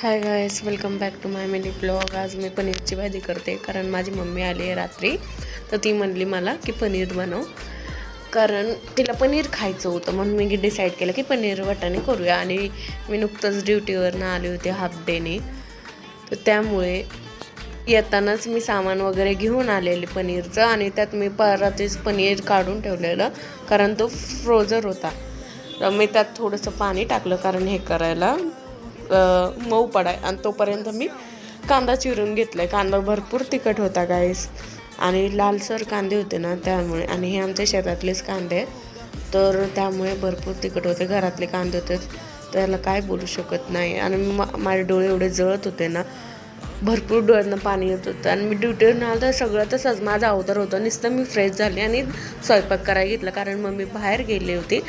High guys, welcome back to my mini blog. आज मी पनीरची भाजी करते कारण माझी मम्मी आली आहे रात्री. तर ती म्हणली मला की पनीर बनव, कारण तिला पनीर खायचं होतं. म्हणून मी डिसाईड केलं की पनीर वाटाणे करूया. आणि मी नुकतंच ड्युटीवरनं आले होते हाफ डेने, तर त्यामुळे येतानाच मी सामान वगैरे घेऊन आलेले पनीरचं. आणि त्यात मी परतच पनीर काढून ठेवलेलं कारण तो फ्रोझर होता. तर मी त्यात थोडंसं पाणी टाकलं कारण हे करायला मऊ पडाय. आणि तोपर्यंत मी कांदा चिरून घेतलाय. कांदा भरपूर तिखट होता गाईस, आणि लालसर कांदे होते ना त्यामुळे. आणि हे आमच्या शेतातलेच कांदे आहेत, तर त्यामुळे भरपूर तिखट होते. घरातले कांदे होते, त्याला काय बोलू शकत नाही. आणि माझे डोळे एवढे जळत होते ना, भरपूर डोळ्यांना पाणी येत होतं. आणि मी ड्युटीवर आलं तर सगळं तसंच माझं अवतार होतं. नुसतं मी फ्रेश झाले आणि स्वयंपाक करायला घेतला कारण मम्मी बाहेर गेली होती.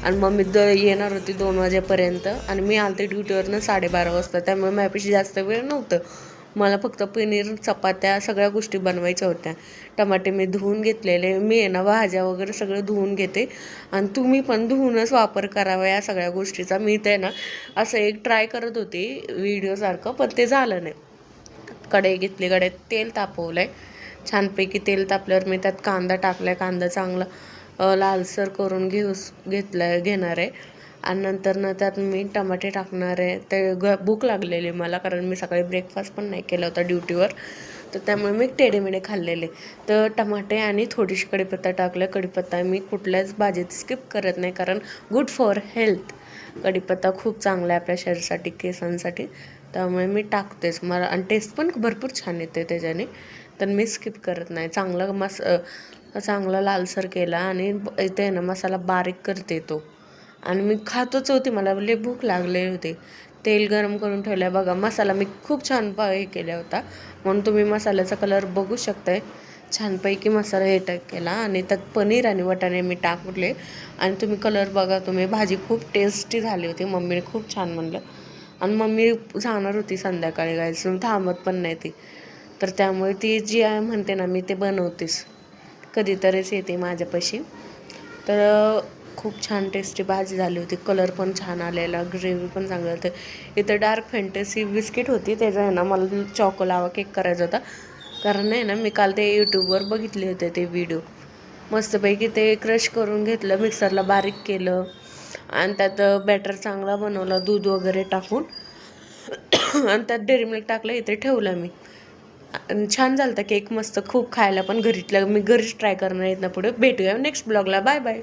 आणि मम्मी येणार होती 2 वाजेपर्यंत. आणि मी आलते ड्युटीवरनं 12:30 वाजता. त्यामुळे माझ्यापाशी जास्त वेळ नव्हतं. मला फक्त पनीर, चपात्या, सगळ्या गोष्टी बनवायच्या होत्या. टमाटे मी धुवून घेतलेले. मी आहे ना भाज्या वगैरे सगळं धुवून घेते, आणि तुम्ही पण धुवूनच वापर करावा या सगळ्या गोष्टीचा. मी ते ना असं एक ट्राय करत होती व्हिडिओसारखं, पण ते झालं नाही. कढई घेतली, कढईत तेल तापवलं आहे. छानपैकी तेल तापल्यावर मी त्यात कांदा टाकला आहे. कांदा चांगला लालसर करून घेणार आहे. आणि नंतर त्यात मी टमाटे टाकणार आहे. ते भूक लागलेली मला, कारण मी सकाळी ब्रेकफास्ट पण नाही केला होता ड्युटीवर, तर त्यामुळे मी टेढेमेढे खाल्लेले. तर टमाटे आणि थोडीशी कढीपत्ता टाकलं. कढीपत्ता मी कुठल्याच भाजीत स्किप करत नाही, कारण गुड फॉर हेल्थ. कढीपत्ता खूप चांगला आहे आपल्या शरीरासाठी, केसांसाठी. त्यामुळे मी टाकतेच. मला आणि टेस्ट पण भरपूर छान येते त्याच्याने, तर मी स्किप करत नाही. चांगला लालसर केला. आणि इथे ना मसाला बारीक करते तो, आणि मी खातच होती. मला लई भूक लागले होते. तेल गरम करून ठेवलं बघा. मसाला मी खूप छान हे केला होता, म्हणून तुम्ही मसाल्याचा कलर बघू शकताय. छानपैकी मसाला हे केला, आणि त्यात पनीर आणि वाटाणे मी टाकले. आणि तुम्ही कलर बघा. तुम्ही भाजी खूप टेस्टी झाली होती. मम्मीने खूप छान म्हणलं. आणि मम्मी जाणार होती संध्याकाळी गायचं, थांबत पण नाही ती. तर त्यामुळे ती जी आहे म्हणते ना, मी ते बनवतेच, कधीतरीच येते माझ्यापाशी. तर खूप छान टेस्टी भाजी झाली होती. कलर पण छान आलेला, ग्रेव्ही पण चांगलं होतं. इथं डार्क फॅन्टसी बिस्किट होती, त्याचं आहे ना मला चॉको लावा केक करायचा होता. कारण आहे ना मी काल ते यूट्यूबवर बघितले होते ते व्हिडिओ. मस्तपैकी ते क्रश करून घेतलं, मिक्सरला बारीक केलं, आणि त्यात बॅटर चांगला बनवला दूध वगैरे टाकून. आणि त्यात डेअरी मिल्क टाकलं. इथे ठेवलं मी. आणि छान झालं होता केक, मस्त. खूप खायला पण घरीच मी घरीच ट्राय करणार आहेत ना पुढे. भेटूया नेक्स्ट ब्लॉगला. Bye bye.